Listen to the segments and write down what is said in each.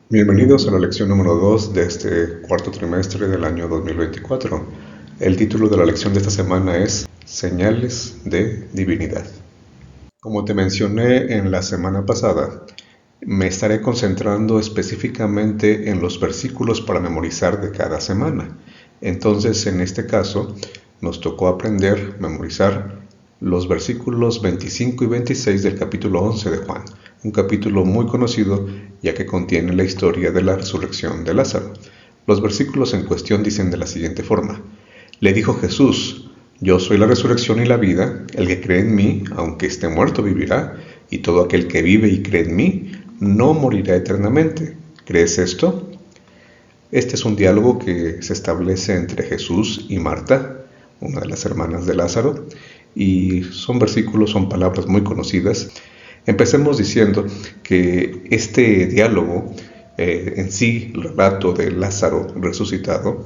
Bienvenidos a la lección número 2 de este cuarto trimestre del año 2024. El título de la lección de esta semana es Señales de Divinidad. Como te mencioné en la semana pasada, me estaré concentrando específicamente en los versículos para memorizar de cada semana. Entonces, en este caso, nos tocó memorizar los versículos 25 y 26 del capítulo 11 de Juan, un capítulo muy conocido ya que contiene la historia de la resurrección de Lázaro. Los versículos en cuestión dicen de la siguiente forma: Le dijo Jesús: Yo soy la resurrección y la vida, el que cree en mí, aunque esté muerto, vivirá, y todo aquel que vive y cree en mí, no morirá eternamente. ¿Crees esto? Este es un diálogo que se establece entre Jesús y Marta, una de las hermanas de Lázaro, y son palabras muy conocidas. Empecemos diciendo que este diálogo, en sí, el relato de Lázaro resucitado,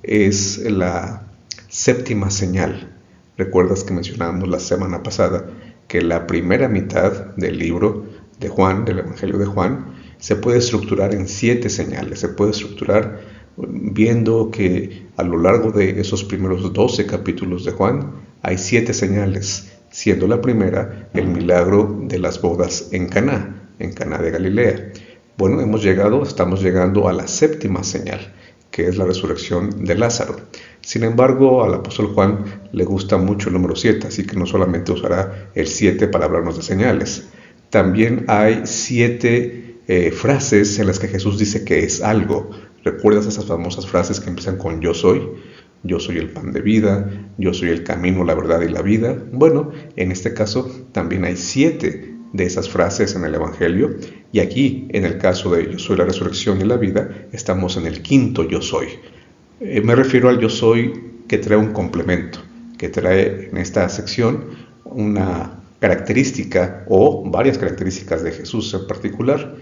es la séptima señal. Recuerdas que mencionábamos la semana pasada que la primera mitad del libro de Juan, del Evangelio de Juan, se puede estructurar en 7 señales. Se puede estructurar viendo que a lo largo de esos primeros 12 capítulos de Juan hay 7 señales, siendo la primera el milagro de las bodas en Caná de Galilea. Bueno, estamos llegando a la séptima señal, que es la resurrección de Lázaro. Sin embargo, al apóstol Juan le gusta mucho el número 7, así que no solamente usará el 7 para hablarnos de señales. También hay 7 frases en las que Jesús dice que es algo. ¿Recuerdas esas famosas frases que empiezan con yo soy? Yo soy el pan de vida, yo soy el camino, la verdad y la vida. Bueno, en este caso también hay 7 de esas frases en el Evangelio, y aquí, en el caso de yo soy la resurrección y la vida, estamos en el quinto yo soy. Me refiero al yo soy que trae un complemento, que trae en esta sección una característica o varias características de Jesús en particular,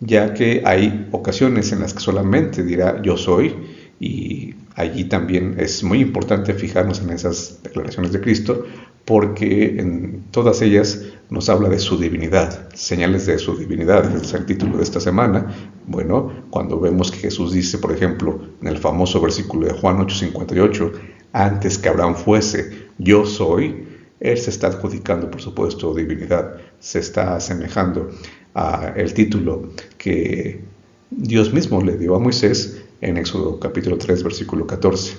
ya que hay ocasiones en las que solamente dirá yo soy, y allí también es muy importante fijarnos en esas declaraciones de Cristo, porque en todas ellas nos habla de su divinidad, señales de su divinidad. Ese es el título de esta semana. Bueno, cuando vemos que Jesús dice, por ejemplo, en el famoso versículo de Juan 8:58, antes que Abraham fuese, yo soy, él se está adjudicando, por supuesto, divinidad, se está asemejando al título que Dios mismo le dio a Moisés en Éxodo capítulo 3, versículo 14.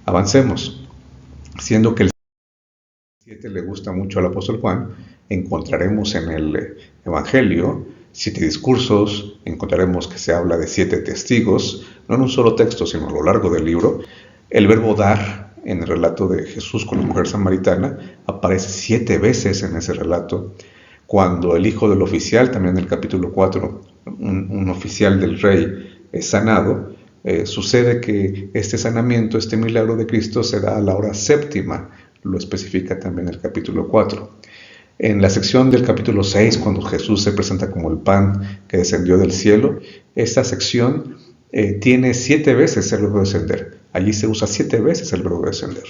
Avancemos. Siendo que el 7 le gusta mucho al apóstol Juan, encontraremos en el Evangelio 7 discursos, encontraremos que se habla de 7 testigos, no en un solo texto, sino a lo largo del libro. El verbo dar, en el relato de Jesús con la mujer samaritana, aparece 7 veces en ese relato. Cuando el hijo del oficial, también en el capítulo 4, un oficial del rey es sanado, sucede que este sanamiento, este milagro de Cristo se da a la hora séptima, lo especifica también el capítulo 4. En la sección del capítulo 6, cuando Jesús se presenta como el pan que descendió del cielo, esta sección tiene 7 veces el verbo descender. Allí se usa 7 veces el verbo descender.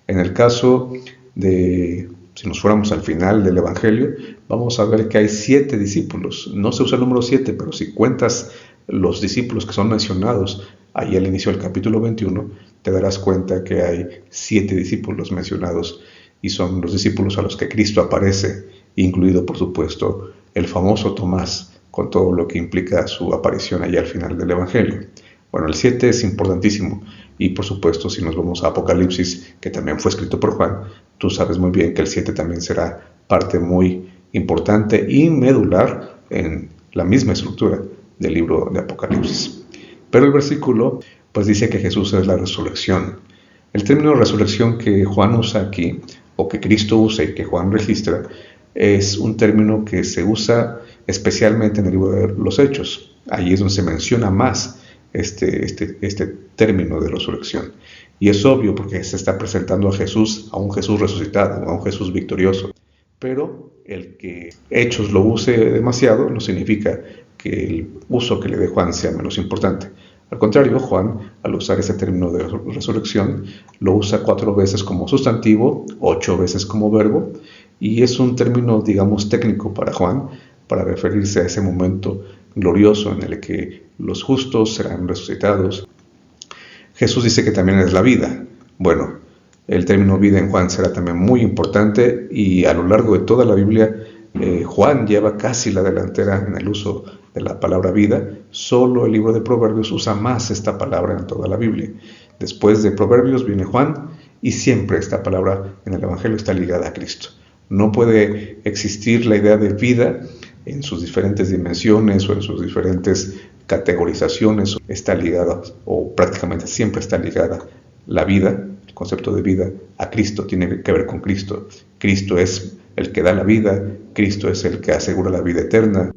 En el caso de, si nos fuéramos al final del Evangelio, vamos a ver que hay 7 discípulos. No se usa el número 7, pero si cuentas los discípulos que son mencionados ahí al inicio del capítulo 21, te darás cuenta que hay 7 discípulos mencionados, y son los discípulos a los que Cristo aparece, incluido por supuesto el famoso Tomás, con todo lo que implica su aparición allá al final del Evangelio. Bueno, el 7 es importantísimo, y por supuesto si nos vamos a Apocalipsis, que también fue escrito por Juan, tú sabes muy bien que el 7 también será parte muy importante y medular en la misma estructura del libro de Apocalipsis. Pero el versículo pues dice que Jesús es la resurrección. El término resurrección que Juan usa aquí, o que Cristo usa y que Juan registra, es un término que se usa especialmente en el libro de los Hechos. Allí es donde se menciona más este término de resurrección. Y es obvio porque se está presentando a un Jesús resucitado, a un Jesús victorioso. Pero el que Hechos lo use demasiado no significa que el uso que le dé Juan sea menos importante. Al contrario, Juan, al usar ese término de resurrección, lo usa 4 veces como sustantivo, 8 veces como verbo, y es un término, digamos, técnico para Juan, para referirse a ese momento glorioso en el que los justos serán resucitados. Jesús dice que también es la vida. Bueno, el término vida en Juan será también muy importante y a lo largo de toda la Biblia Juan lleva casi la delantera en el uso de la palabra vida. Solo el libro de Proverbios usa más esta palabra en toda la Biblia. Después de Proverbios viene Juan y siempre esta palabra en el Evangelio está ligada a Cristo. No puede existir la idea de vida en sus diferentes dimensiones o en sus diferentes categorizaciones. Está ligada, o prácticamente siempre está ligada, la vida, el concepto de vida, a Cristo. Tiene que ver con Cristo. Cristo es el que da la vida, Cristo es el que asegura la vida eterna.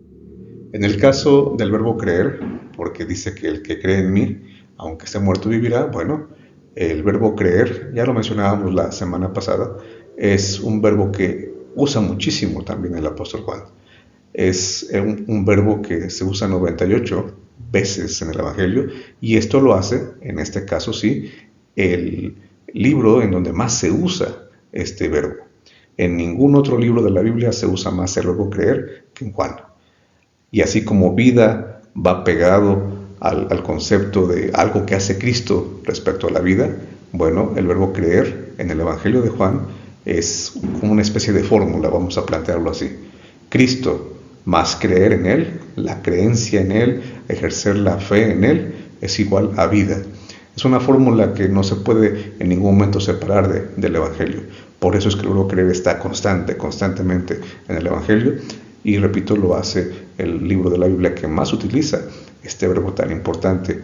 En el caso del verbo creer, porque dice que el que cree en mí, aunque esté muerto vivirá, bueno, el verbo creer, ya lo mencionábamos la semana pasada, es un verbo que usa muchísimo también el apóstol Juan. Es un verbo que se usa 98 veces en el Evangelio, y esto lo hace, en este caso sí, el libro en donde más se usa este verbo. En ningún otro libro de la Biblia se usa más el verbo creer que en Juan. Y así como vida va pegado al concepto de algo que hace Cristo respecto a la vida, bueno, el verbo creer en el Evangelio de Juan es como una especie de fórmula, vamos a plantearlo así. Cristo más creer en Él, la creencia en Él, ejercer la fe en Él, es igual a vida. Es una fórmula que no se puede en ningún momento separar del Evangelio. Por eso es que el verbo creer está constantemente en el Evangelio. Y repito, lo hace el libro de la Biblia que más utiliza este verbo tan importante.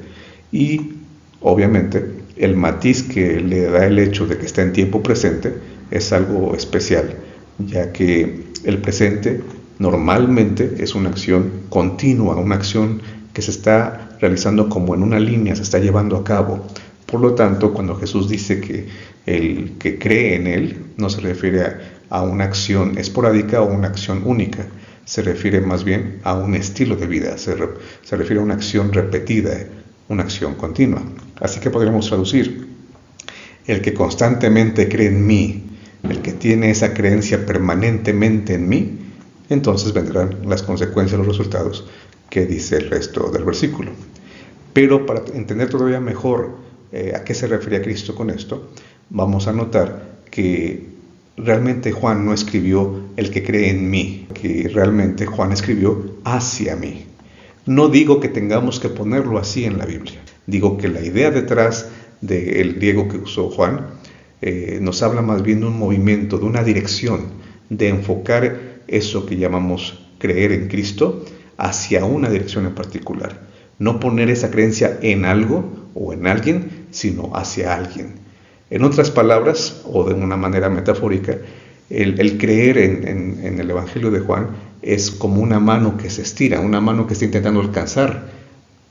Y obviamente el matiz que le da el hecho de que está en tiempo presente es algo especial, ya que el presente normalmente es una acción continua, una acción que se está realizando como en una línea, se está llevando a cabo. Por lo tanto, cuando Jesús dice que el que cree en Él no se refiere a una acción esporádica o una acción única, se refiere más bien a un estilo de vida, se refiere a una acción repetida, una acción continua. Así que podríamos traducir: el que constantemente cree en mí, el que tiene esa creencia permanentemente en mí, entonces vendrán las consecuencias, los resultados que dice el resto del versículo. Pero para entender todavía mejor a qué se refería Cristo con esto, vamos a notar que realmente Juan no escribió el que cree en mí, que realmente Juan escribió hacia mí. No digo que tengamos que ponerlo así en la Biblia, digo que la idea detrás del griego que usó Juan nos habla más bien de un movimiento, de una dirección, de enfocar eso que llamamos creer en Cristo hacia una dirección en particular. No poner esa creencia en algo o en alguien, sino hacia alguien. En otras palabras, o de una manera metafórica, el creer en el Evangelio de Juan es como una mano que se estira, una mano que está intentando alcanzar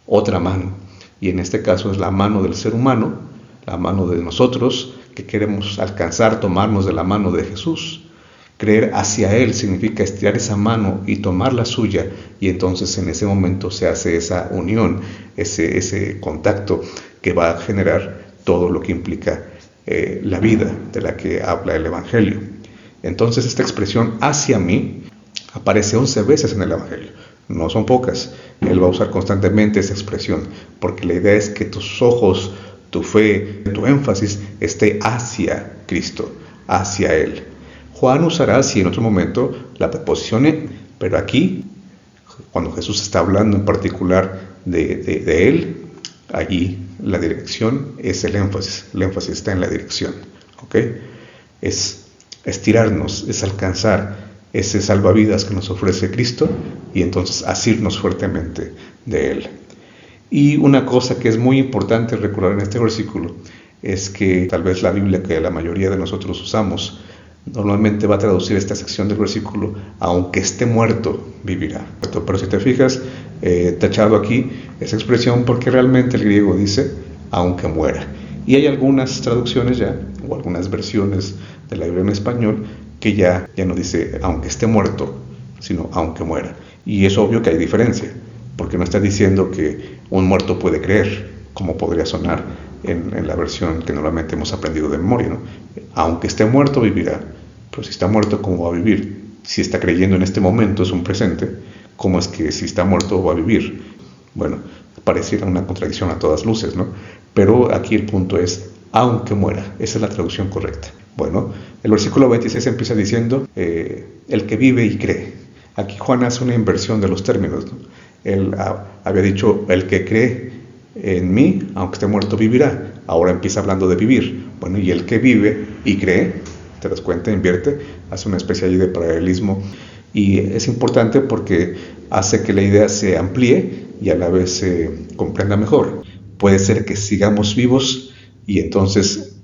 otra mano. Y en este caso es la mano del ser humano, la mano de nosotros, que queremos alcanzar, tomarnos de la mano de Jesús. Creer hacia Él significa estirar esa mano y tomar la suya, y entonces en ese momento se hace esa unión, ese contacto que va a generar todo lo que implica la vida de la que habla el Evangelio. Entonces esta expresión hacia mí aparece 11 veces en el Evangelio. No son pocas. Él va a usar constantemente esa expresión, porque la idea es que tus ojos, tu fe, tu énfasis esté hacia Cristo, hacia Él. Juan usará así en otro momento la preposición en, pero aquí, cuando Jesús está hablando en particular de Él, allí la dirección es el énfasis está en la dirección, ¿ok? Es estirarnos, es alcanzar ese salvavidas que nos ofrece Cristo y entonces asirnos fuertemente de Él. Y una cosa que es muy importante recordar en este versículo es que tal vez la Biblia que la mayoría de nosotros usamos normalmente va a traducir esta sección del versículo: aunque esté muerto, vivirá. Pero si te fijas, tachado aquí esa expresión porque realmente el griego dice aunque muera. Y hay algunas traducciones ya, o algunas versiones de la Biblia en español, que ya no dice aunque esté muerto, sino aunque muera. Y es obvio que hay diferencia, porque no está diciendo que un muerto puede creer, como podría sonar en la versión que normalmente hemos aprendido de memoria, ¿no? Aunque esté muerto, vivirá. Pero si está muerto, ¿cómo va a vivir? Si está creyendo en este momento, es un presente, ¿cómo es que si está muerto va a vivir? Bueno, pareciera una contradicción a todas luces, ¿no? Pero aquí el punto es, aunque muera. Esa es la traducción correcta. Bueno, el versículo 26 empieza diciendo, el que vive y cree. Aquí Juan hace una inversión de los términos, ¿no? Él había dicho, el que cree en mí, aunque esté muerto, vivirá. Ahora empieza hablando de vivir. Bueno, y el que vive y cree, te das cuenta, invierte, hace una especie allí de paralelismo. Y es importante porque hace que la idea se amplíe y a la vez se comprenda mejor. Puede ser que sigamos vivos y entonces,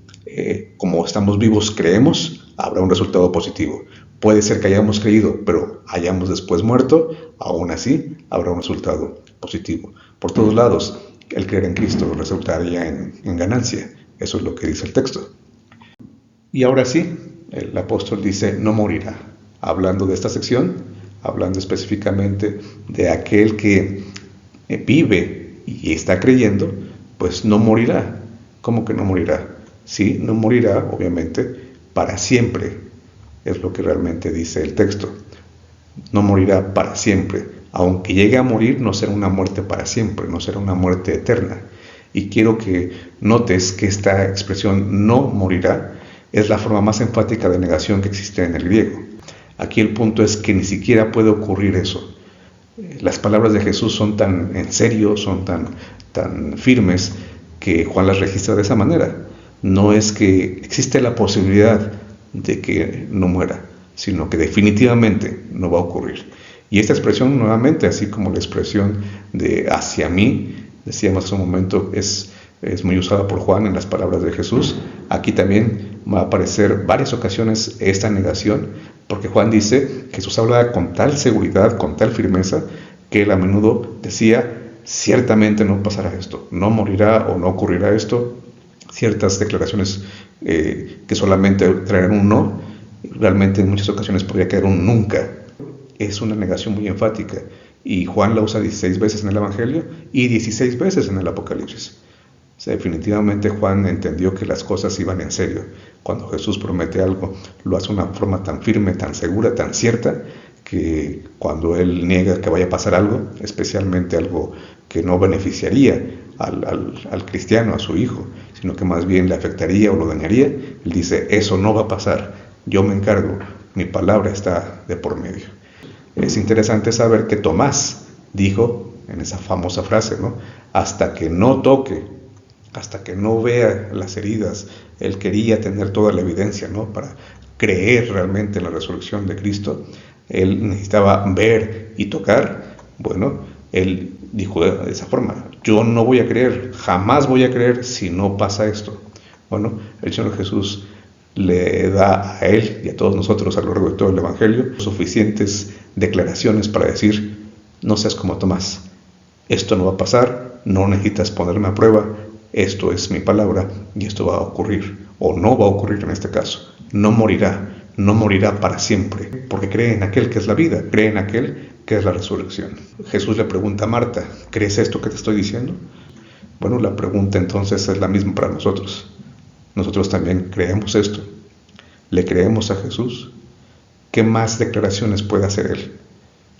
como estamos vivos, creemos, habrá un resultado positivo. Puede ser que hayamos creído, pero hayamos después muerto, aún así habrá un resultado positivo. Por todos lados, el creer en Cristo resultaría en ganancia. Eso es lo que dice el texto. Y ahora sí, el apóstol dice, no morirá. Hablando de esta sección, hablando específicamente de aquel que vive y está creyendo, pues no morirá. ¿Cómo que no morirá? Sí, no morirá, obviamente, para siempre. Es lo que realmente dice el texto. No morirá para siempre. Aunque llegue a morir, no será una muerte para siempre, no será una muerte eterna. Y quiero que notes que esta expresión no morirá es la forma más enfática de negación que existe en el griego. Aquí el punto es que ni siquiera puede ocurrir eso. Las palabras de Jesús son tan en serio, son tan firmes, que Juan las registra de esa manera. No es que existe la posibilidad de que no muera, sino que definitivamente no va a ocurrir. Y esta expresión nuevamente, así como la expresión de hacia mí, decíamos hace un momento, es muy usada por Juan en las palabras de Jesús. Aquí también va a aparecer varias ocasiones esta negación, porque Juan dice, Jesús habla con tal seguridad, con tal firmeza, que él a menudo decía, ciertamente no pasará esto, no morirá o no ocurrirá esto. Ciertas declaraciones que solamente traerán un no, realmente en muchas ocasiones podría quedar un nunca. Es una negación muy enfática y Juan la usa 16 veces en el Evangelio y 16 veces en el Apocalipsis. O sea, definitivamente Juan entendió que las cosas iban en serio. Cuando Jesús promete algo, lo hace de una forma tan firme, tan segura, tan cierta, que cuando él niega que vaya a pasar algo, especialmente algo que no beneficiaría al cristiano, a su hijo, sino que más bien le afectaría o lo dañaría, él dice, eso no va a pasar, yo me encargo, mi palabra está de por medio. Es interesante saber que Tomás dijo en esa famosa frase, ¿no? Hasta que no toque, hasta que no vea las heridas, él quería tener toda la evidencia, ¿no? Para creer realmente en la resurrección de Cristo, él necesitaba ver y tocar. Bueno, él dijo de esa forma, yo no voy a creer, jamás voy a creer si no pasa esto. Bueno, el Señor Jesús le da a él y a todos nosotros a lo largo de todo el Evangelio suficientes declaraciones para decir, no seas como Tomás, esto no va a pasar, no necesitas ponerme a prueba, esto es mi palabra y esto va a ocurrir, o no va a ocurrir en este caso, no morirá para siempre, porque cree en aquel que es la vida, cree en aquel que es la resurrección. Jesús le pregunta a Marta, ¿crees esto que te estoy diciendo? Bueno, la pregunta entonces es la misma para nosotros. Nosotros también creemos esto. ¿Le creemos a Jesús? ¿Qué más declaraciones puede hacer Él?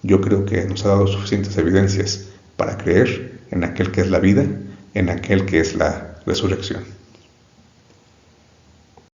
Yo creo que nos ha dado suficientes evidencias para creer en aquel que es la vida, en aquel que es la resurrección.